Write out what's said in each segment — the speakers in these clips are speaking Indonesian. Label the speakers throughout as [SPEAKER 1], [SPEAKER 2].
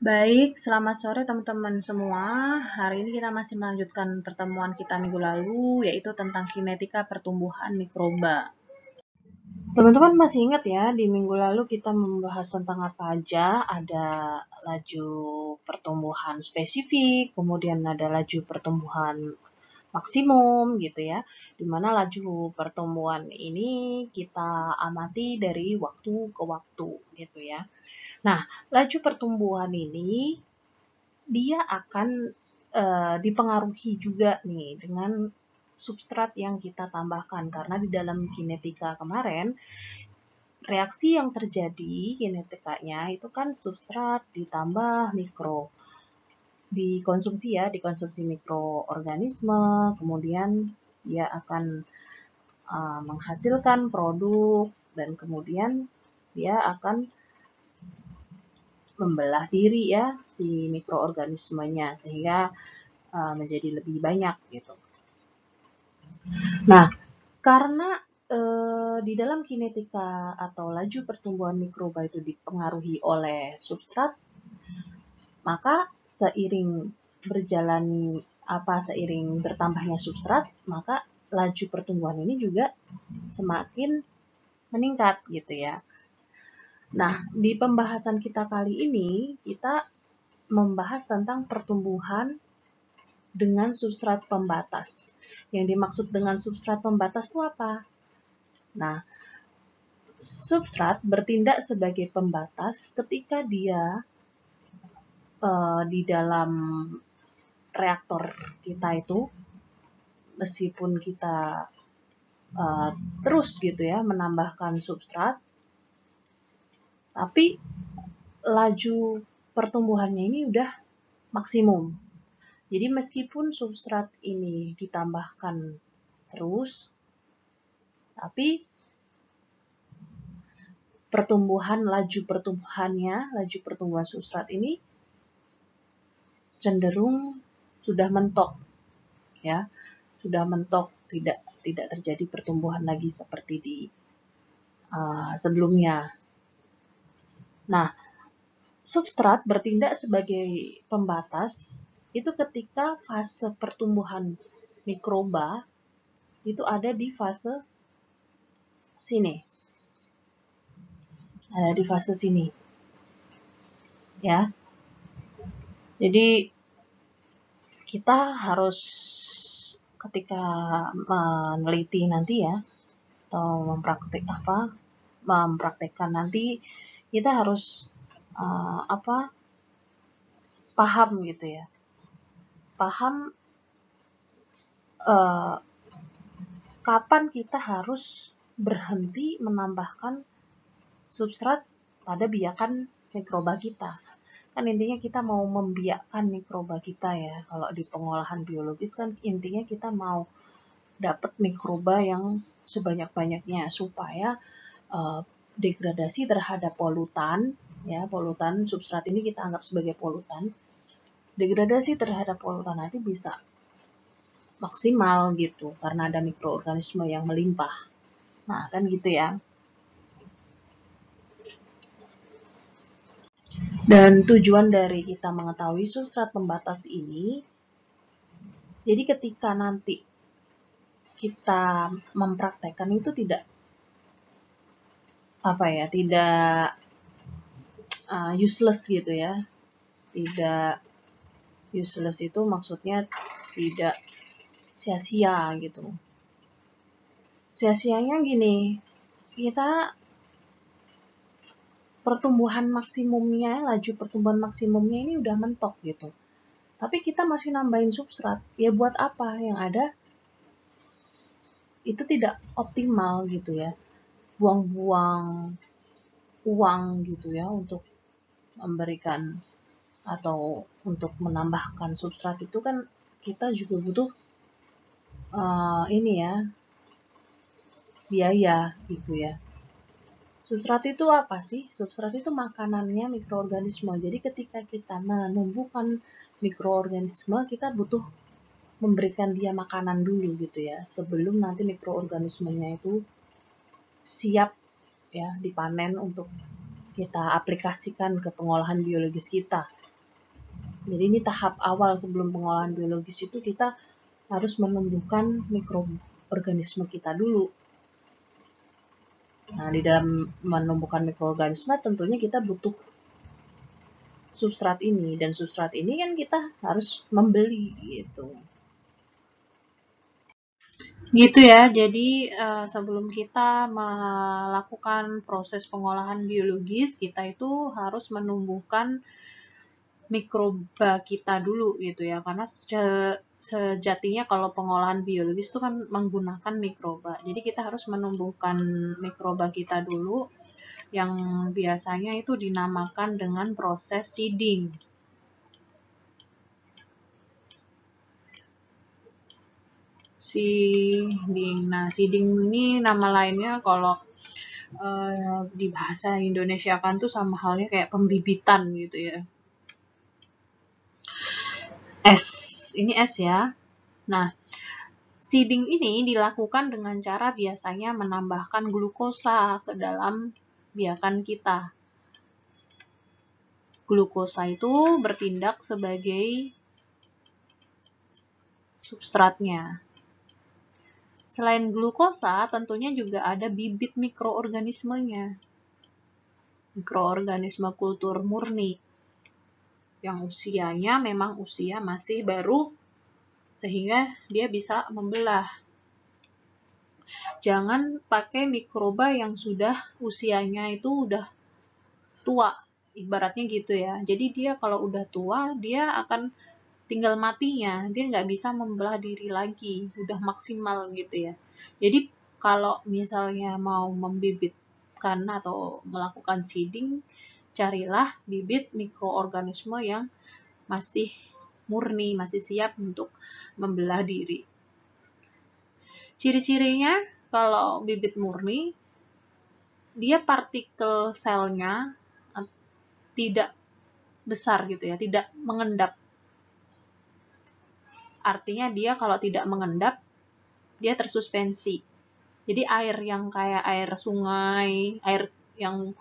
[SPEAKER 1] Baik, selamat sore teman-teman semua. Hari ini kita masih melanjutkan pertemuan kita minggu lalu, yaitu tentang kinetika pertumbuhan mikroba. Teman-teman masih ingat ya, di minggu lalu kita membahas tentang apa aja? Ada laju pertumbuhan spesifik, kemudian ada laju pertumbuhan maksimum gitu ya, dimana laju pertumbuhan ini kita amati dari waktu ke waktu gitu ya. Nah, laju pertumbuhan ini dia akan dipengaruhi juga nih dengan substrat yang kita tambahkan, karena di dalam kinetika kemarin reaksi yang terjadi kinetikanya itu kan substrat ditambah mikro dikonsumsi ya, dikonsumsi mikroorganisme, kemudian dia akan menghasilkan produk dan kemudian dia akan membelah diri ya si mikroorganismenya sehingga menjadi lebih banyak gitu. Nah, karena di dalam kinetika atau laju pertumbuhan mikroba itu dipengaruhi oleh substrat, maka seiring bertambahnya substrat, maka laju pertumbuhan ini juga semakin meningkat gitu ya. Nah, di pembahasan kita kali ini kita membahas tentang pertumbuhan dengan substrat pembatas. Yang dimaksud dengan substrat pembatas itu apa? Nah, substrat bertindak sebagai pembatas ketika dia di dalam reaktor kita itu, meskipun kita terus gitu ya menambahkan substrat, tapi laju pertumbuhannya ini udah maksimum. Jadi meskipun substrat ini ditambahkan terus, tapi laju pertumbuhan substrat ini cenderung sudah mentok ya, sudah mentok, tidak terjadi pertumbuhan lagi seperti di sebelumnya. Nah, substrat bertindak sebagai pembatas itu ketika fase pertumbuhan mikroba itu ada di fase sini. Ada di fase sini. Ya. Jadi kita harus ketika meneliti nanti ya atau mempraktekkan nanti, kita harus paham gitu ya. Paham kapan kita harus berhenti menambahkan substrat pada biakan mikroba kita. Kan intinya kita mau membiakkan mikroba kita ya. Kalau di pengolahan biologis kan intinya kita mau dapat mikroba yang sebanyak-banyaknya supaya degradasi terhadap polutan ya, polutan substrat ini kita anggap sebagai polutan. Degradasi terhadap polutan nanti bisa maksimal gitu karena ada mikroorganisme yang melimpah. Nah, kan gitu ya. Dan tujuan dari kita mengetahui substrat pembatas ini, jadi ketika nanti kita mempraktekkan itu tidak useless gitu ya. Tidak useless itu maksudnya tidak sia-sia gitu. Sia-sianya gini, kita laju pertumbuhan maksimumnya ini udah mentok gitu. Tapi kita masih nambahin substrat, ya buat apa? Yang ada itu tidak optimal gitu ya. Buang-buang uang gitu ya untuk memberikan atau untuk menambahkan substrat itu kan kita juga butuh biaya gitu ya. Substrat itu apa sih? Substrat itu makanannya mikroorganisme. Jadi ketika kita menumbuhkan mikroorganisme, kita butuh memberikan dia makanan dulu gitu ya, sebelum nanti mikroorganismenya itu siap ya dipanen untuk kita aplikasikan ke pengolahan biologis kita. Jadi ini tahap awal sebelum pengolahan biologis itu kita harus menumbuhkan mikroorganisme kita dulu. Nah, di dalam menumbuhkan mikroorganisme tentunya kita butuh substrat ini, dan substrat ini kan kita harus membeli gitu. Gitu ya, jadi sebelum kita melakukan proses pengolahan biologis, kita itu harus menumbuhkan mikroba kita dulu gitu ya, karena sejatinya kalau pengolahan biologis itu kan menggunakan mikroba. Jadi kita harus menumbuhkan mikroba kita dulu, yang biasanya itu dinamakan dengan proses seeding. Seeding. Nah, seeding ini nama lainnya kalau di bahasa Indonesia kan tuh sama halnya kayak pembibitan gitu ya. Ini S ya. Nah, seeding ini dilakukan dengan cara biasanya menambahkan glukosa ke dalam biakan kita. Glukosa itu bertindak sebagai substratnya. Selain glukosa, tentunya juga ada bibit mikroorganismenya. Mikroorganisme kultur murni yang usianya memang usia masih baru sehingga dia bisa membelah. Jangan pakai mikroba yang sudah usianya itu udah tua, ibaratnya gitu ya. Jadi dia kalau udah tua, dia akan tinggal matinya, dia nggak bisa membelah diri lagi, udah maksimal gitu ya. Jadi kalau misalnya mau membibitkan atau melakukan seeding, carilah bibit mikroorganisme yang masih murni, masih siap untuk membelah diri. Ciri-cirinya kalau bibit murni, dia partikel selnya tidak besar gitu ya, tidak mengendap. Artinya dia kalau tidak mengendap, dia tersuspensi. Jadi air yang kayak air sungai, air yang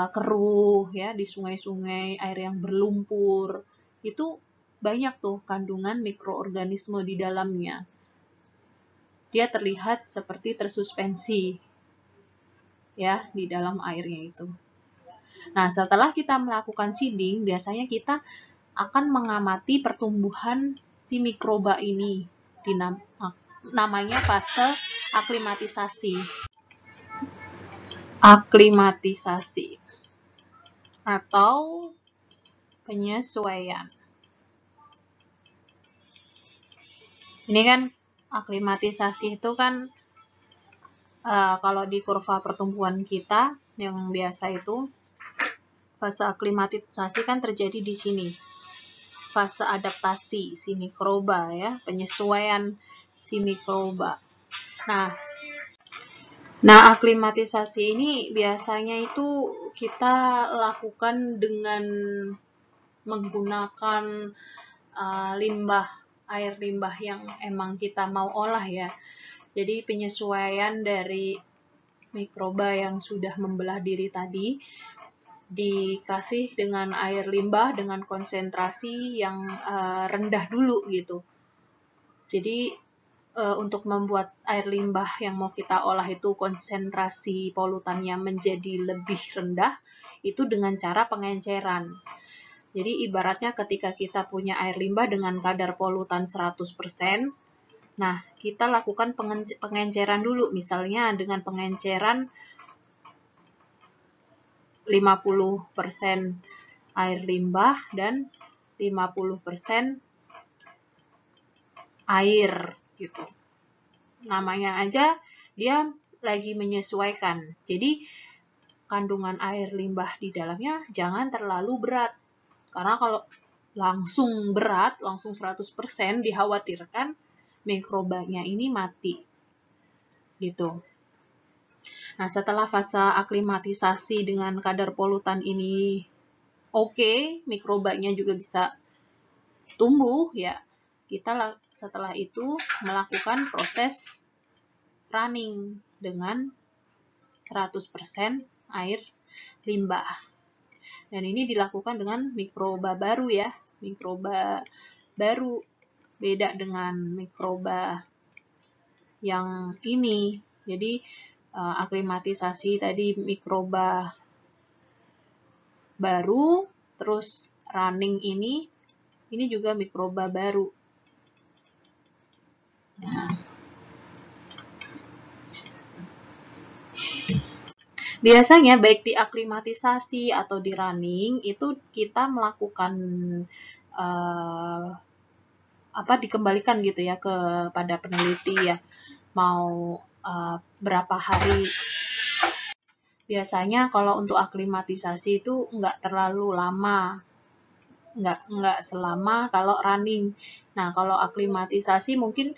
[SPEAKER 1] keruh ya di sungai-sungai, air yang berlumpur, itu banyak tuh kandungan mikroorganisme di dalamnya. Dia terlihat seperti tersuspensi ya di dalam airnya itu. Nah, setelah kita melakukan seeding, biasanya kita akan mengamati pertumbuhan si mikroba ini. Namanya fase aklimatisasi. Aklimatisasi atau penyesuaian. Ini kan aklimatisasi itu kan kalau di kurva pertumbuhan kita yang biasa itu fase aklimatisasi kan terjadi di sini. Fase adaptasi si mikroba ya, penyesuaian si mikroba. Nah, aklimatisasi ini biasanya itu kita lakukan dengan menggunakan air limbah yang emang kita mau olah ya. Jadi penyesuaian dari mikroba yang sudah membelah diri tadi dikasih dengan air limbah dengan konsentrasi yang rendah dulu gitu. Jadi untuk membuat air limbah yang mau kita olah itu konsentrasi polutannya menjadi lebih rendah, itu dengan cara pengenceran. Jadi ibaratnya ketika kita punya air limbah dengan kadar polutan 100%, nah kita lakukan pengenceran dulu, misalnya dengan pengenceran 50% air limbah dan 50% air gitu. Namanya aja dia lagi menyesuaikan. Jadi kandungan air limbah di dalamnya jangan terlalu berat. Karena kalau langsung berat, langsung 100%, dikhawatirkan mikrobanya ini mati. Gitu. Nah, setelah fase aklimatisasi dengan kadar polutan ini oke, mikrobanya juga bisa tumbuh ya. Kita setelah itu melakukan proses running dengan 100% air limbah. Dan ini dilakukan dengan mikroba baru ya. mikroba baru, beda dengan mikroba yang ini. Jadi aklimatisasi tadi mikroba baru, terus running ini juga mikroba baru. Nah, biasanya baik di aklimatisasi atau di running itu kita melakukan dikembalikan gitu ya kepada peneliti ya, mau berapa hari. Biasanya kalau untuk aklimatisasi itu nggak terlalu lama, nggak selama kalau running. Nah, kalau aklimatisasi mungkin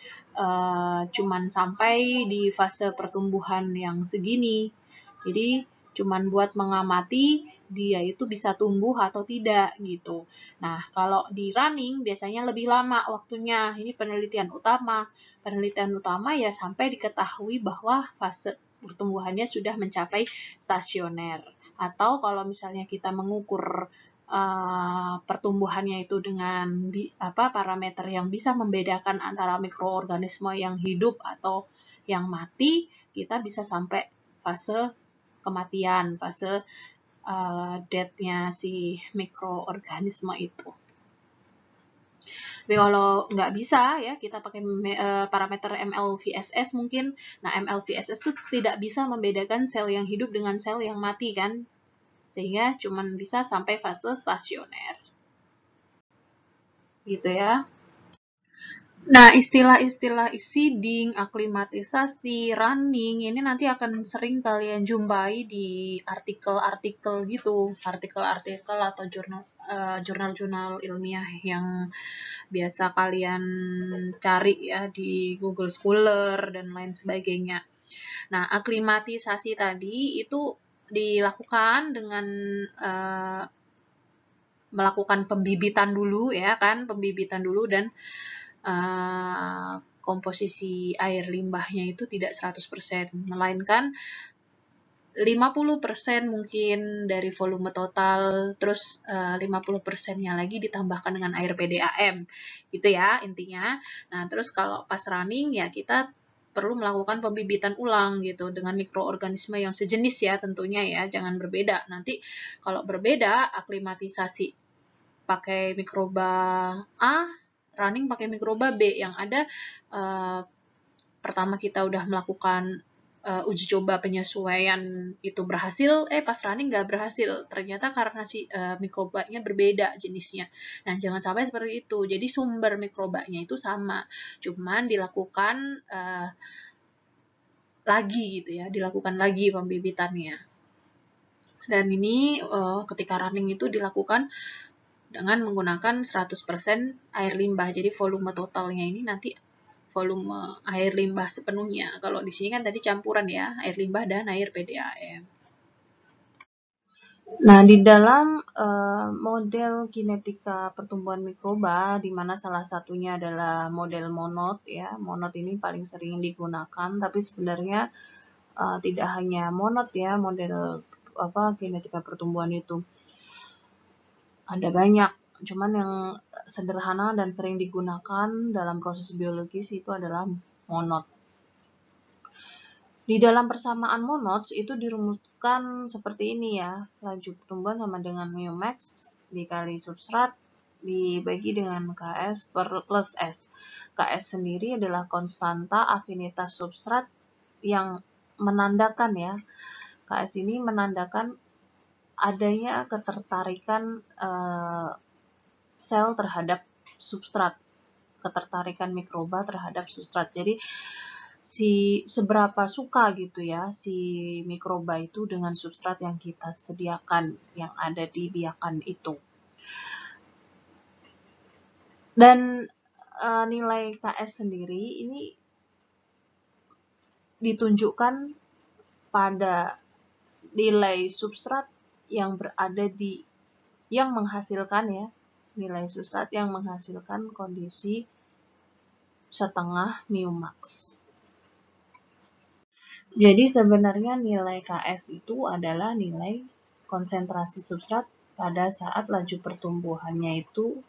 [SPEAKER 1] cuman sampai di fase pertumbuhan yang segini. Jadi cuman buat mengamati dia itu bisa tumbuh atau tidak gitu. Nah, kalau di running biasanya lebih lama waktunya. Ini penelitian utama. Penelitian utama ya sampai diketahui bahwa fase pertumbuhannya sudah mencapai stasioner. Atau kalau misalnya kita mengukur pertumbuhannya itu dengan parameter yang bisa membedakan antara mikroorganisme yang hidup atau yang mati, kita bisa sampai fase kematian, fase death-nya si mikroorganisme itu. Tapi kalau nggak bisa ya, kita pakai parameter MLVSS mungkin. Nah, MLVSS itu tidak bisa membedakan sel yang hidup dengan sel yang mati kan, sehingga cuman bisa sampai fase stasioner. Gitu ya. Nah, istilah-istilah seeding, aklimatisasi, running, ini nanti akan sering kalian jumpai di artikel-artikel gitu, artikel-artikel atau jurnal-jurnal ilmiah yang biasa kalian cari ya di Google Scholar dan lain sebagainya. Nah, aklimatisasi tadi itu dilakukan dengan melakukan pembibitan dulu ya kan, pembibitan dulu dan komposisi air limbahnya itu tidak 100%, melainkan 50% mungkin dari volume total, terus 50%-nya lagi ditambahkan dengan air PDAM, gitu ya intinya. Nah, terus kalau pas running ya kita perlu melakukan pembibitan ulang gitu dengan mikroorganisme yang sejenis ya tentunya ya, jangan berbeda. Nanti kalau berbeda, aklimatisasi pakai mikroba A, running pakai mikroba B, yang ada pertama kita udah melakukan uji coba penyesuaian itu berhasil, pas running nggak berhasil, ternyata karena si mikrobanya berbeda jenisnya. Nah, jangan sampai seperti itu. Jadi sumber mikrobanya itu sama, cuman dilakukan lagi gitu ya, dilakukan lagi pembibitannya. Dan ini ketika running itu dilakukan dengan menggunakan 100% air limbah. Jadi volume totalnya ini nanti volume air limbah sepenuhnya. Kalau di sini kan tadi campuran ya, air limbah dan air PDAM. Nah, di dalam model kinetika pertumbuhan mikroba, di mana salah satunya adalah model monod ya. Monod ini paling sering digunakan, tapi sebenarnya tidak hanya monod ya, model kinetika pertumbuhan itu. Ada banyak, cuman yang sederhana dan sering digunakan dalam proses biologis itu adalah monod. Di dalam persamaan monods itu dirumuskan seperti ini ya, laju pertumbuhan sama dengan mu max dikali substrat dibagi dengan Ks plus S. Ks sendiri adalah konstanta afinitas substrat yang menandakan ya, Ks ini menandakan adanya ketertarikan sel terhadap substrat, ketertarikan mikroba terhadap substrat. Jadi seberapa suka gitu ya si mikroba itu dengan substrat yang kita sediakan, yang ada di biakan itu. Dan nilai Ks sendiri ini ditunjukkan pada nilai substrat yang berada di yang menghasilkan ya, nilai substrat yang menghasilkan kondisi setengah mu max. Jadi sebenarnya nilai Ks itu adalah nilai konsentrasi substrat pada saat laju pertumbuhannya itu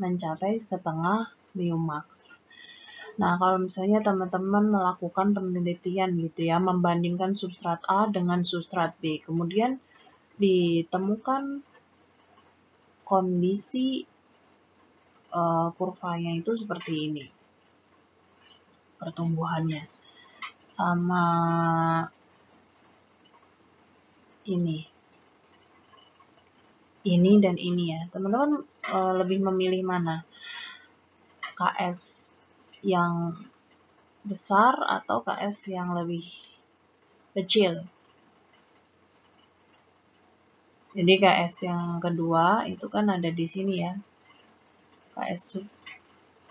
[SPEAKER 1] mencapai setengah mu max. Nah, kalau misalnya teman-teman melakukan penelitian gitu ya, membandingkan substrat A dengan substrat B, kemudian ditemukan kondisi kurvanya itu seperti ini, pertumbuhannya sama ini dan ini ya. Teman-teman lebih memilih mana? KS yang besar atau KS yang lebih kecil? Jadi KS yang kedua itu kan ada di sini ya. KS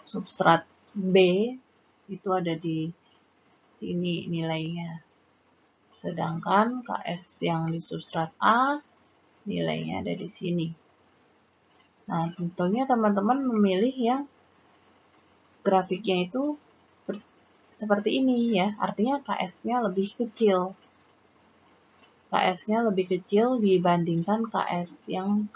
[SPEAKER 1] substrat B itu ada di sini nilainya. Sedangkan KS yang di substrat A nilainya ada di sini. Nah, tentunya teman-teman memilih yang grafiknya itu seperti ini ya. Artinya KS-nya lebih kecil. KS-nya lebih kecil dibandingkan KS yang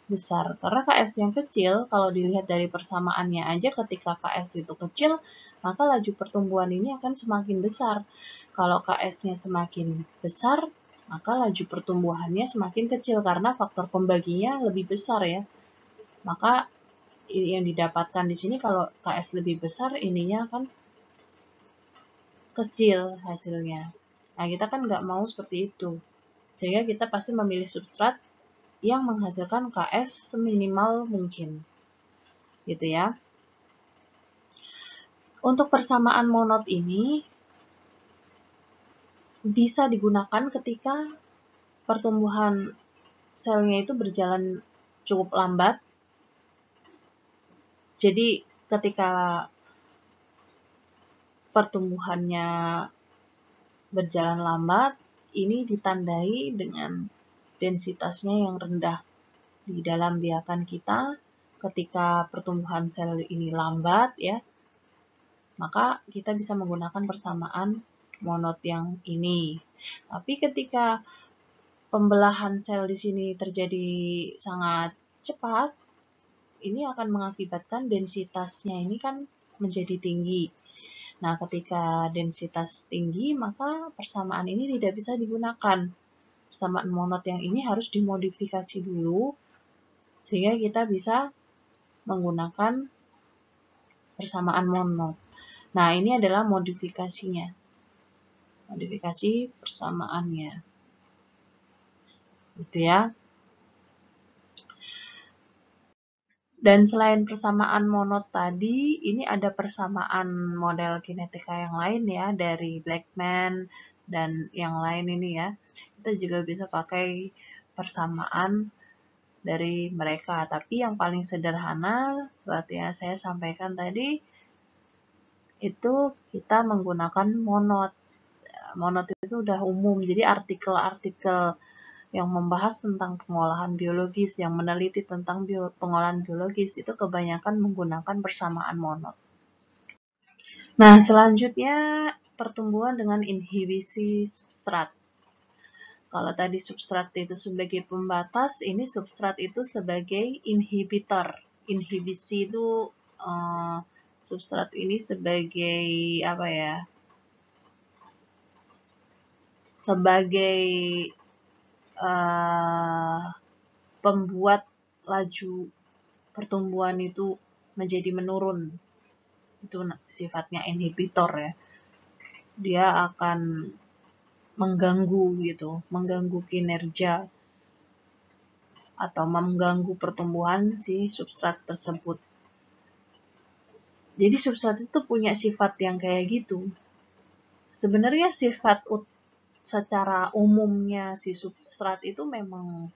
[SPEAKER 1] besar. Karena KS yang kecil, kalau dilihat dari persamaannya aja, ketika KS itu kecil, maka laju pertumbuhan ini akan semakin besar. Kalau KS-nya semakin besar, maka laju pertumbuhannya semakin kecil karena faktor pembaginya lebih besar ya. Maka yang didapatkan di sini kalau KS lebih besar, ininya akan kecil hasilnya. Nah, kita kan nggak mau seperti itu. Sehingga kita pasti memilih substrat yang menghasilkan KS seminimal mungkin. Gitu ya. Untuk persamaan monod ini bisa digunakan ketika pertumbuhan selnya itu berjalan cukup lambat. Jadi ketika pertumbuhannya berjalan lambat, ini ditandai dengan densitasnya yang rendah. Di dalam biakan kita, ketika pertumbuhan sel ini lambat ya, maka kita bisa menggunakan persamaan monod yang ini. Tapi ketika pembelahan sel di sini terjadi sangat cepat, ini akan mengakibatkan densitasnya ini kan menjadi tinggi. Nah, ketika densitas tinggi, maka persamaan ini tidak bisa digunakan. Persamaan monod yang ini harus dimodifikasi dulu, sehingga kita bisa menggunakan persamaan monod. Nah, ini adalah modifikasinya. Modifikasi persamaannya. Gitu ya. Dan selain persamaan monod tadi, ini ada persamaan model kinetika yang lain ya, dari Blackman dan yang lain ini ya. Kita juga bisa pakai persamaan dari mereka. Tapi yang paling sederhana, seperti yang saya sampaikan tadi, itu kita menggunakan monod. Monod itu udah umum, jadi artikel-artikel yang membahas tentang pengolahan biologis, yang meneliti tentang pengolahan biologis, itu kebanyakan menggunakan persamaan monod. Nah, selanjutnya pertumbuhan dengan inhibisi substrat. Kalau tadi substrat itu sebagai pembatas, ini substrat itu sebagai inhibitor. Inhibisi itu substrat ini sebagai apa ya? Sebagai pembuat laju pertumbuhan itu menjadi menurun. Itu sifatnya inhibitor ya. Dia akan mengganggu gitu, mengganggu kinerja atau mengganggu pertumbuhan si substrat tersebut. Jadi substrat itu punya sifat yang kayak gitu. Sebenarnya sifat secara umumnya si substrat itu memang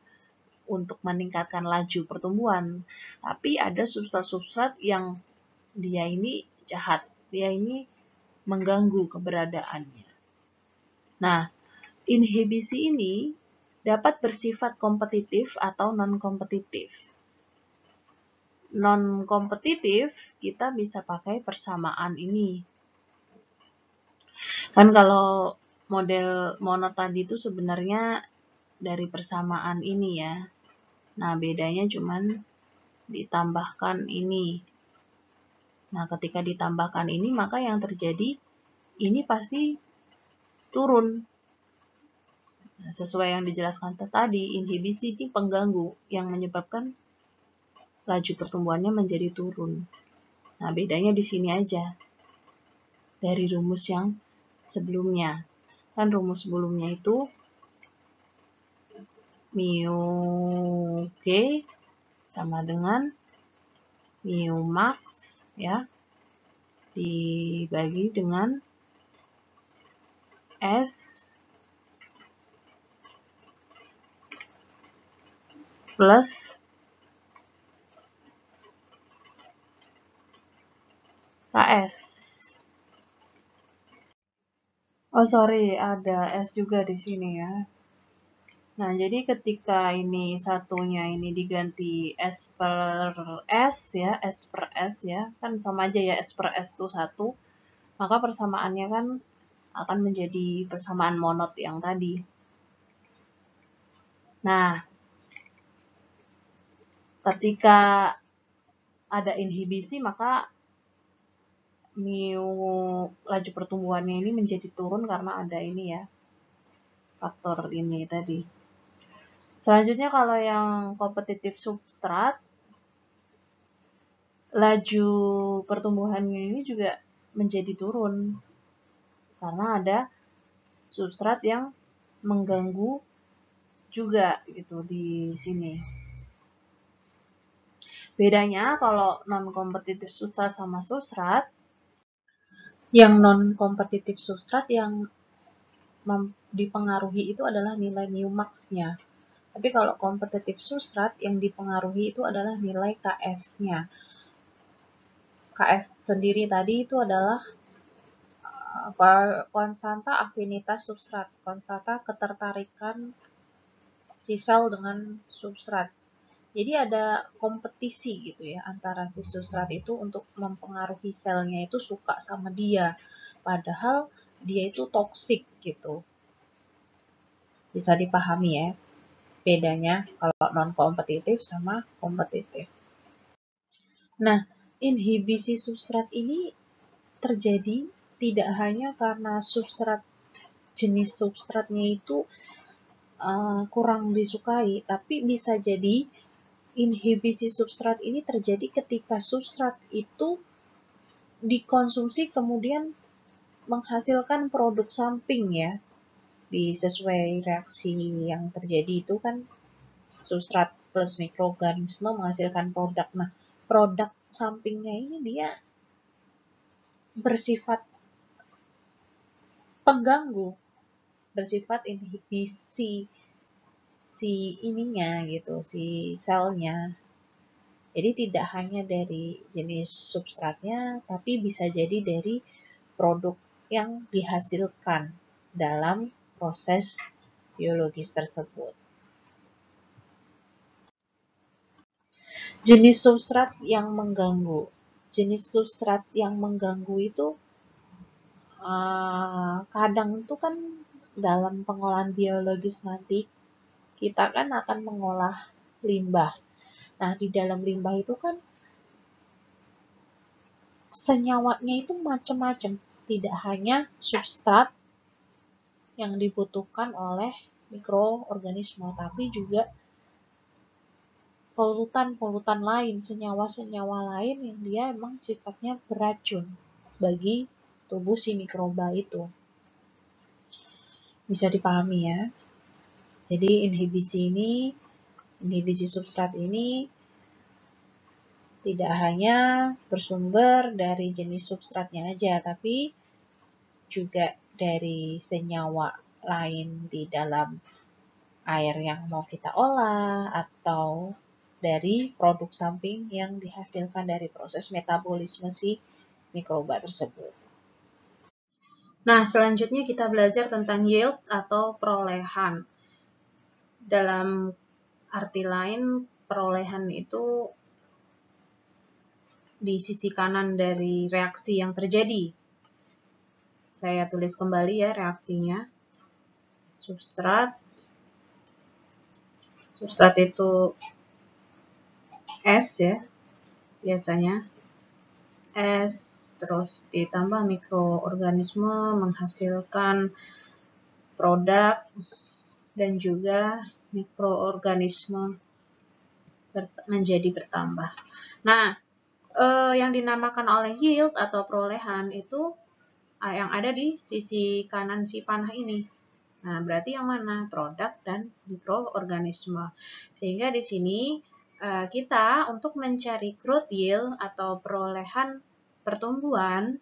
[SPEAKER 1] untuk meningkatkan laju pertumbuhan. Tapi ada substrat-substrat yang dia ini jahat, dia ini mengganggu keberadaannya. Nah, inhibisi ini dapat bersifat kompetitif atau non-kompetitif. Non-kompetitif, kita bisa pakai persamaan ini. Kan kalau model monod tadi itu sebenarnya dari persamaan ini ya. Nah, bedanya cuman ditambahkan ini. Nah, ketika ditambahkan ini, maka yang terjadi ini pasti turun. Nah, sesuai yang dijelaskan tadi, inhibisi ini pengganggu yang menyebabkan laju pertumbuhannya menjadi turun. Nah, bedanya di sini aja dari rumus yang sebelumnya. Kan rumus sebelumnya itu mu G sama dengan mu max ya, dibagi dengan S plus KS. Oh sorry, ada S juga di sini ya. Nah, jadi ketika ini satunya ini diganti S per S ya, S per S ya, kan sama aja ya, S per S itu 1, maka persamaannya kan akan menjadi persamaan monot yang tadi. Nah, ketika ada inhibisi, maka laju pertumbuhannya ini menjadi turun karena ada ini ya, faktor ini tadi. Selanjutnya kalau yang kompetitif substrat, laju pertumbuhannya ini juga menjadi turun karena ada substrat yang mengganggu juga gitu di sini. Bedanya kalau non-kompetitif substrat sama substrat, yang non-kompetitif substrat yang dipengaruhi itu adalah nilai mu max-nya. Tapi kalau kompetitif substrat yang dipengaruhi itu adalah nilai KS-nya. KS sendiri tadi itu adalah konstanta afinitas substrat, konstanta ketertarikan si sel dengan substrat. Jadi ada kompetisi gitu ya antara si substrat itu untuk mempengaruhi selnya itu suka sama dia. Padahal dia itu toksik gitu. Bisa dipahami ya bedanya kalau non-kompetitif sama kompetitif. Nah, inhibisi substrat ini terjadi tidak hanya karena jenis substratnya itu kurang disukai, tapi bisa jadi inhibisi substrat ini terjadi ketika substrat itu dikonsumsi kemudian menghasilkan produk samping ya. Sesuai reaksi yang terjadi itu kan substrat plus mikroorganisme menghasilkan produk. Nah, produk sampingnya ini dia bersifat pengganggu, bersifat inhibisi si ininya gitu, si selnya. Jadi tidak hanya dari jenis substratnya, tapi bisa jadi dari produk yang dihasilkan dalam proses biologis tersebut. Jenis substrat yang mengganggu. Jenis substrat yang mengganggu itu kadang itu kan dalam pengolahan biologis nanti kita kan akan mengolah limbah. Nah, di dalam limbah itu kan senyawanya itu macam-macam, tidak hanya substrat yang dibutuhkan oleh mikroorganisme, tapi juga polutan-polutan lain, senyawa-senyawa lain yang dia emang sifatnya beracun bagi tubuh si mikroba itu. Bisa dipahami ya. Jadi inhibisi substrat ini tidak hanya bersumber dari jenis substratnya aja, tapi juga dari senyawa lain di dalam air yang mau kita olah atau dari produk samping yang dihasilkan dari proses metabolisme si mikroba tersebut. Nah, selanjutnya kita belajar tentang yield atau perolehan. Dalam arti lain, perolehan itu di sisi kanan dari reaksi yang terjadi. Saya tulis kembali ya reaksinya. Substrat itu S ya, biasanya S, terus ditambah mikroorganisme menghasilkan produk, dan juga mikroorganisme menjadi bertambah. Nah, yang dinamakan oleh yield atau perolehan itu yang ada di sisi kanan si panah ini. Nah, berarti yang mana? Produk dan mikroorganisme. Sehingga di sini kita untuk mencari growth yield atau perolehan pertumbuhan,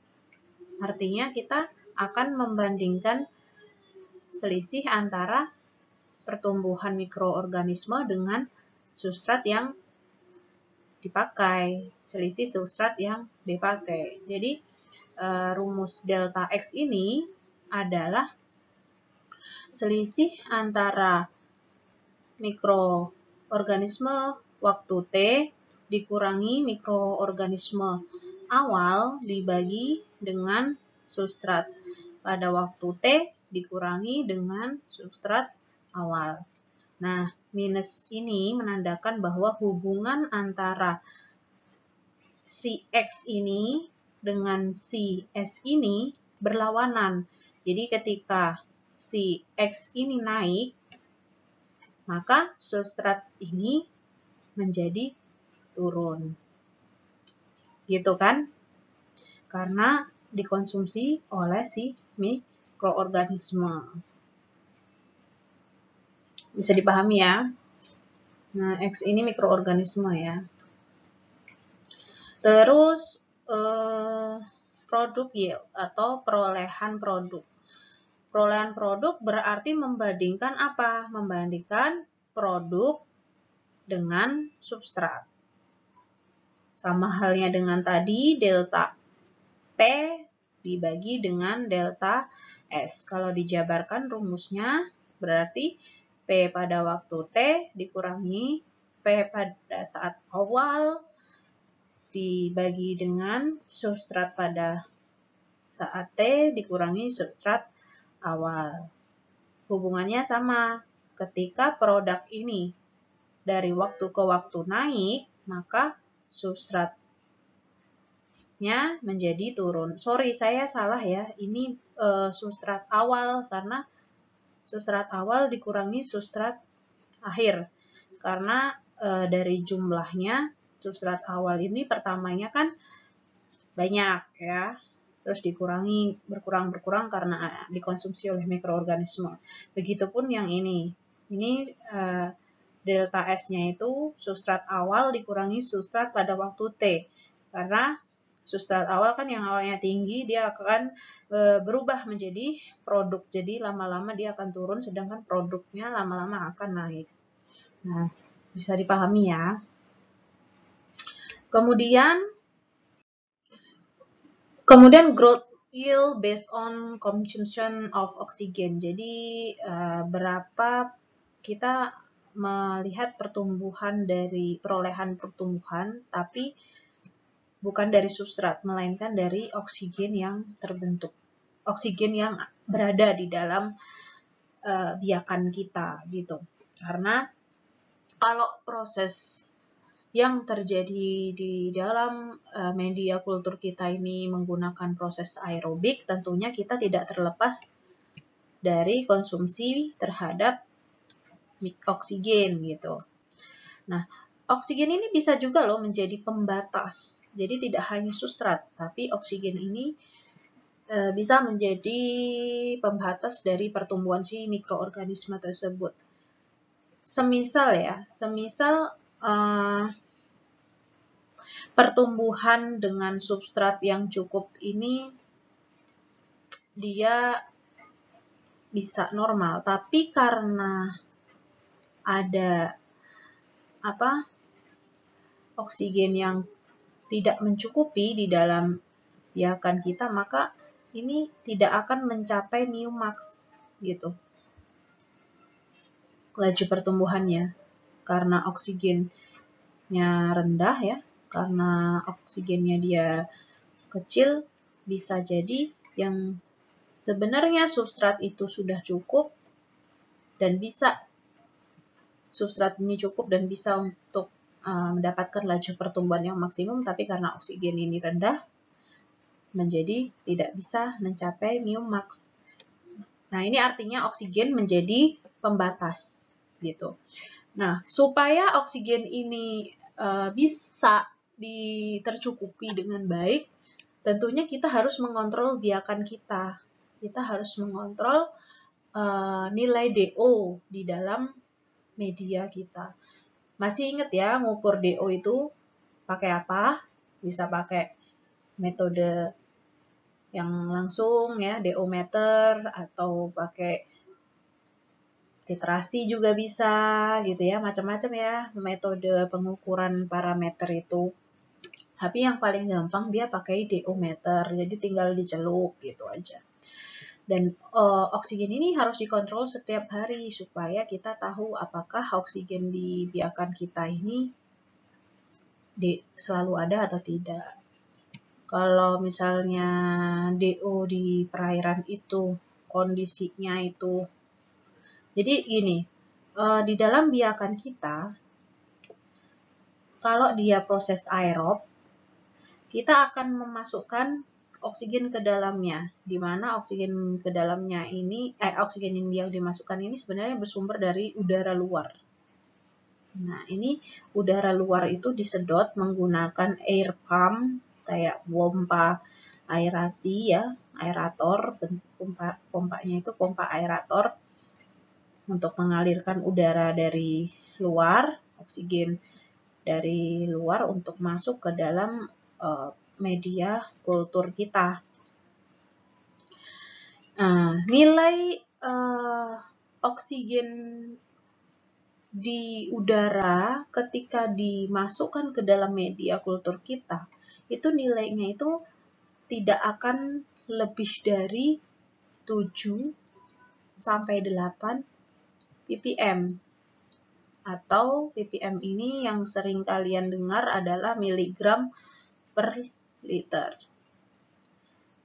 [SPEAKER 1] artinya kita akan membandingkan selisih antara pertumbuhan mikroorganisme dengan substrat yang dipakai, selisih substrat yang dipakai. Jadi rumus delta X ini adalah selisih antara mikroorganisme waktu T dikurangi mikroorganisme awal dibagi dengan substrat pada waktu T dikurangi dengan substrat awal. Nah, minus ini menandakan bahwa hubungan antara si X ini dengan si S ini berlawanan. Jadi ketika si X ini naik, maka substrat ini menjadi turun. Gitu kan? Karena dikonsumsi oleh si mikroorganisme. Bisa dipahami ya? Nah, X ini mikroorganisme ya. Terus produk yield atau perolehan produk. Perolehan produk berarti membandingkan apa? Membandingkan produk dengan substrat. Sama halnya dengan tadi, delta P dibagi dengan delta S. Kalau dijabarkan rumusnya berarti P pada waktu T dikurangi P pada saat awal dibagi dengan substrat pada saat T dikurangi substrat awal. Hubungannya sama. Ketika produk ini dari waktu ke waktu naik, maka substratnya menjadi turun. Sorry, saya salah ya. Ini substrat awal karena substrat awal dikurangi substrat akhir. Karena dari jumlahnya substrat awal ini pertamanya kan banyak ya. Terus dikurangi, berkurang karena dikonsumsi oleh mikroorganisme. Begitupun yang ini. Ini delta S-nya itu substrat awal dikurangi substrat pada waktu T. Karena substrat awal kan yang awalnya tinggi, dia akan berubah menjadi produk. Jadi lama-lama dia akan turun, sedangkan produknya lama-lama akan naik. Nah, bisa dipahami ya. Kemudian growth yield based on consumption of oxygen. Jadi berapa kita melihat pertumbuhan dari perolehan pertumbuhan, tapi bukan dari substrat, melainkan dari oksigen yang terbentuk. Oksigen yang berada di dalam biakan kita gitu. Karena kalau proses yang terjadi di dalam media kultur kita ini menggunakan proses aerobik, tentunya kita tidak terlepas dari konsumsi terhadap oksigen gitu. Nah, oksigen ini bisa juga loh menjadi pembatas. Jadi tidak hanya substrat, tapi oksigen ini bisa menjadi pembatas dari pertumbuhan si mikroorganisme tersebut. Semisal pertumbuhan dengan substrat yang cukup ini dia bisa normal, tapi karena ada oksigen yang tidak mencukupi di dalam biakan kita, maka ini tidak akan mencapai mu max gitu. Laju pertumbuhannya karena oksigennya rendah ya. Karena oksigennya dia kecil, bisa jadi yang sebenarnya substrat itu sudah cukup dan bisa substrat ini cukup dan bisa untuk mendapatkan laju pertumbuhan yang maksimum, tapi karena oksigen ini rendah, menjadi tidak bisa mencapai mu max. Nah, ini artinya oksigen menjadi pembatas, gitu. Nah, supaya oksigen ini bisa tercukupi dengan baik, tentunya kita harus mengontrol biakan kita. Kita harus mengontrol nilai DO di dalam media kita. Masih ingat ya, ngukur DO itu pakai apa? Bisa pakai metode yang langsung ya, DO meter, atau pakai titrasi juga bisa gitu ya, macam-macam ya metode pengukuran parameter itu. Tapi yang paling gampang dia pakai DO meter, jadi tinggal dicelup gitu aja. Dan oksigen ini harus dikontrol setiap hari supaya kita tahu apakah oksigen di biakan kita ini selalu ada atau tidak. Kalau misalnya DO di perairan itu kondisinya itu, jadi gini, di dalam biakan kita, kalau dia proses aerob, kita akan memasukkan oksigen ke dalamnya, di mana oksigen ke dalamnya ini, oksigen yang dimasukkan ini sebenarnya bersumber dari udara luar. Nah, ini udara luar itu disedot menggunakan air pump, kayak pompa aerasi ya, aerator, pompanya itu pompa aerator untuk mengalirkan udara dari luar, oksigen dari luar untuk masuk ke dalam media kultur kita. Nilai oksigen di udara ketika dimasukkan ke dalam media kultur kita, itu nilainya itu tidak akan lebih dari 7 sampai 8 ppm. Atau ppm ini yang sering kalian dengar adalah miligram per liter.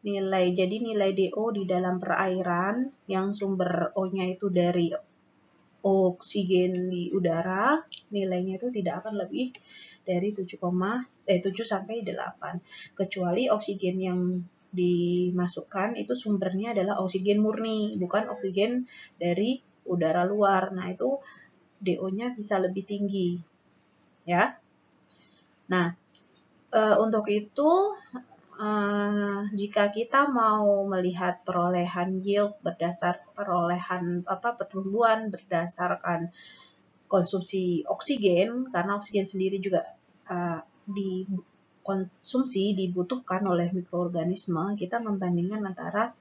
[SPEAKER 1] Jadi nilai DO di dalam perairan yang sumber O-nya itu dari oksigen di udara, nilainya itu tidak akan lebih dari 7 sampai 8. Kecuali oksigen yang dimasukkan itu sumbernya adalah oksigen murni, bukan oksigen dari udara luar. Nah, itu DO-nya bisa lebih tinggi. Ya. Nah, untuk itu jika kita mau melihat perolehan yield pertumbuhan berdasarkan konsumsi oksigen, karena oksigen sendiri juga dibutuhkan oleh mikroorganisme, kita membandingkan antara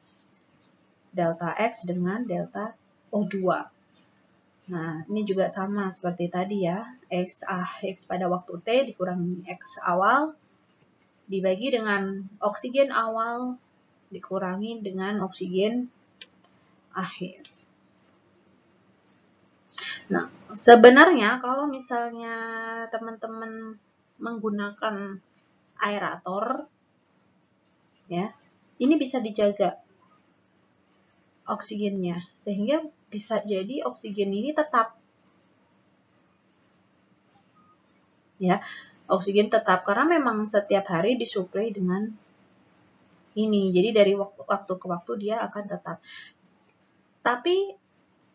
[SPEAKER 1] delta X dengan delta O2. Nah, ini juga sama seperti tadi ya, X pada waktu T dikurangi X awal, dibagi dengan oksigen awal, dikurangi dengan oksigen akhir. Nah, sebenarnya kalau misalnya teman-teman menggunakan aerator, ya, ini bisa dijaga oksigennya, sehingga bisa jadi oksigen ini tetap. Ya, oksigen tetap karena memang setiap hari disuplai dengan ini. Jadi dari waktu ke waktu dia akan tetap. Tapi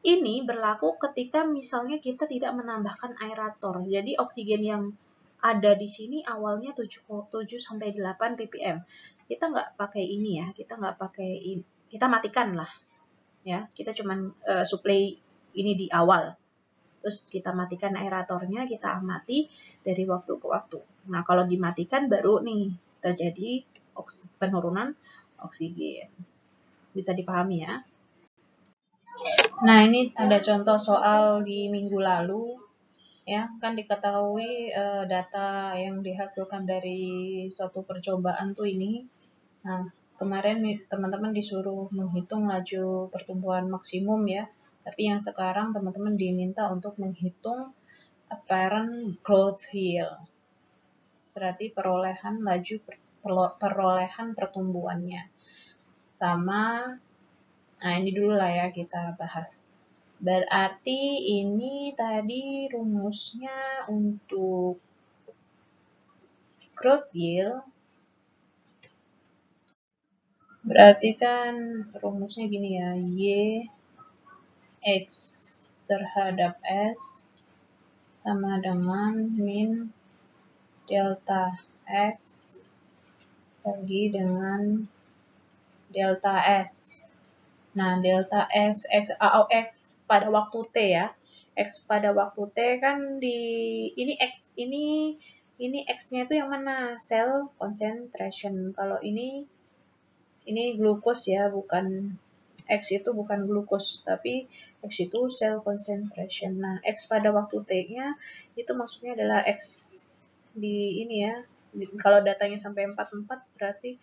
[SPEAKER 1] ini berlaku ketika misalnya kita tidak menambahkan aerator. Jadi oksigen yang ada di sini awalnya 7 sampai 8 ppm. Kita nggak pakai ini ya, kita nggak pakai ini. Kita matikan lah. Ya, kita cuman suplai ini di awal. Terus kita matikan aeratornya, kita amati dari waktu ke waktu. Nah, kalau dimatikan baru nih terjadi penurunan oksigen. Bisa dipahami ya? Nah, ini ada contoh soal di minggu lalu. Ya, kan diketahui data yang dihasilkan dari suatu percobaan tuh ini. Nah, kemarin teman-teman disuruh menghitung laju pertumbuhan maksimum ya. Tapi yang sekarang teman-teman diminta untuk menghitung apparent growth yield. Berarti perolehan pertumbuhannya. Sama, nah ini dulu lah ya kita bahas. Berarti ini tadi rumusnya untuk growth yield berarti kan rumusnya gini ya, Y X terhadap S sama dengan min delta X bagi dengan delta S. Nah, delta X pada waktu T ya. X pada waktu T kan ini X ini X-nya itu yang mana? Cell concentration. Kalau ini glukos ya, bukan X itu bukan glukos, tapi X itu cell concentration. Nah, X pada waktu T-nya itu maksudnya adalah X di ini ya. Kalau datanya sampai 44 berarti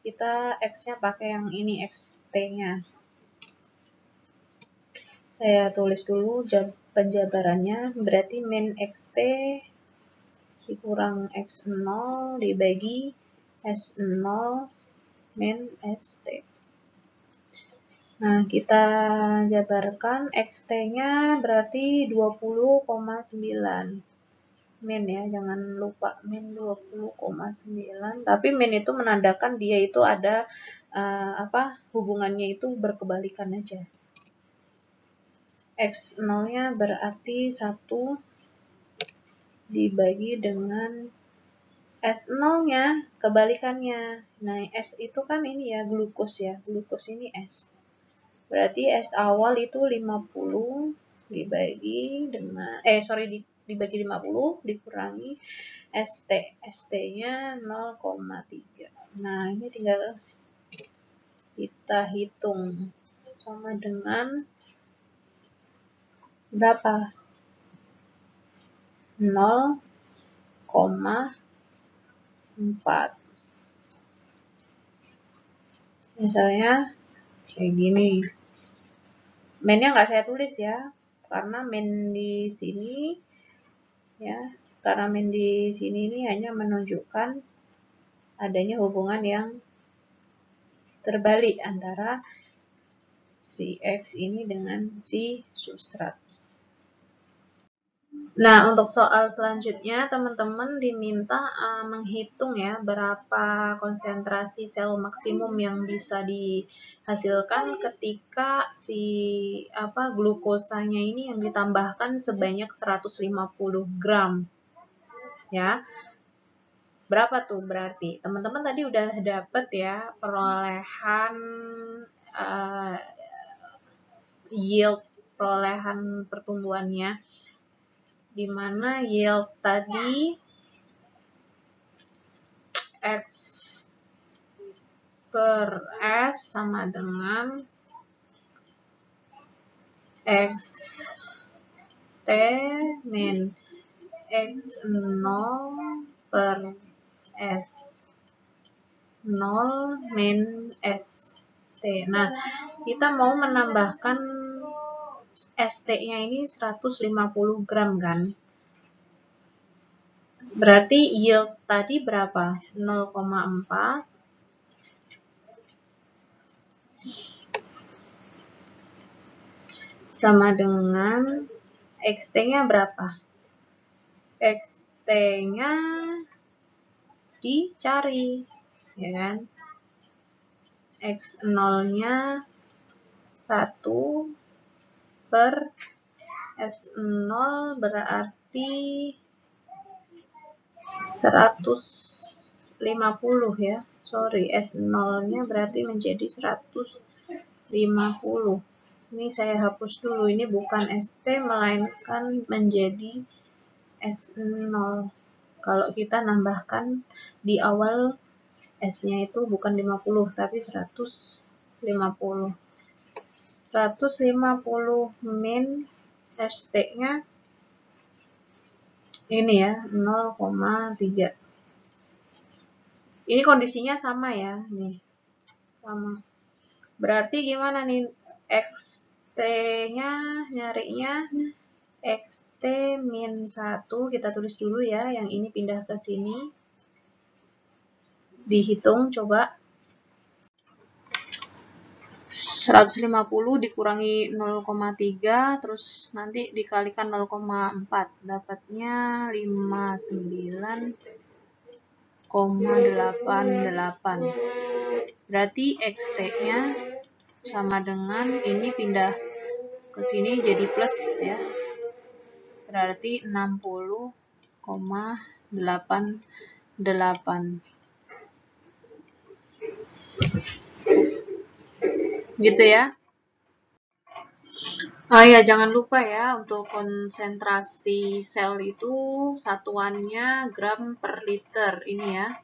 [SPEAKER 1] kita X-nya pakai yang ini, XT-nya. Saya tulis dulu penjabarannya, berarti min XT dikurang X0 dibagi S0 min ST. Nah, kita jabarkan XT-nya berarti 20,9. Min ya, jangan lupa min 20,9. Tapi min itu menandakan dia itu ada hubungannya itu berkebalikan aja. X0-nya berarti 1 dibagi dengan S0-nya kebalikannya. Nah, S itu kan ini ya, glukos ya. Glukos ini S. Berarti S awal itu 50 dibagi dengan dibagi 50 dikurangi ST. ST-nya 0,3. Nah, ini tinggal kita hitung sama dengan berapa? 0,4. Misalnya kayak gini. Min-nya nggak saya tulis ya, karena min di sini ya, karena min di sini ini hanya menunjukkan adanya hubungan yang terbalik antara si X ini dengan si substrat. Nah, untuk soal selanjutnya, teman-teman diminta menghitung ya berapa konsentrasi sel maksimum yang bisa dihasilkan ketika si glukosanya ini yang ditambahkan sebanyak 150 gram. Ya. Berapa tuh berarti? Teman-teman tadi udah dapet ya perolehan yield, perolehan pertumbuhannya. Di mana yield tadi X per S sama dengan X T min X0 per S 0 min ST. Nah, kita mau menambahkan ST-nya ini 150 gram kan? Berarti yield tadi berapa? 0,4 sama dengan XT-nya berapa? XT-nya dicari, ya kan? X0-nya 1 per S0 berarti 150 ya. Sorry, S0-nya berarti menjadi 150. Ini saya hapus dulu, ini bukan ST melainkan menjadi S0. Kalau kita nambahkan di awal S-nya itu bukan 50 tapi 150. 150 min ST-nya ini ya 0,3. Ini kondisinya sama ya, nih. Sama. Berarti gimana nih XT-nya nyarinya XT min 1, kita tulis dulu ya, yang ini pindah ke sini. Dihitung coba. 150 dikurangi 0,3 terus nanti dikalikan 0,4 dapatnya 59 Berarti XT-nya sama dengan ini pindah ke sini jadi plus ya. Berarti 60,88. Gitu ya. Oh ya, jangan lupa ya, untuk konsentrasi sel itu satuannya gram per liter ini ya.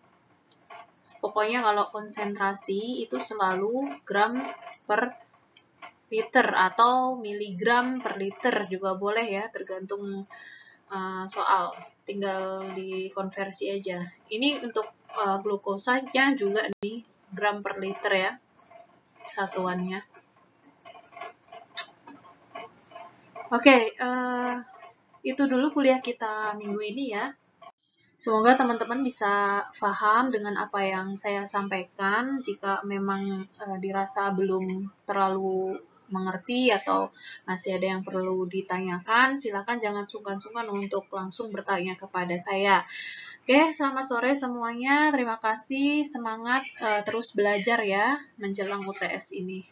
[SPEAKER 1] Pokoknya kalau konsentrasi itu selalu gram per liter atau miligram per liter juga boleh ya, tergantung soal. Tinggal dikonversi aja. Ini untuk glukosanya juga nih gram per liter ya satuannya. Oke, itu dulu kuliah kita minggu ini ya. Semoga teman-teman bisa paham dengan apa yang saya sampaikan. Jika memang dirasa belum terlalu mengerti atau masih ada yang perlu ditanyakan, silakan jangan sungkan-sungkan untuk langsung bertanya kepada saya. Oke, selamat sore semuanya. Terima kasih. Semangat terus belajar ya menjelang UTS ini.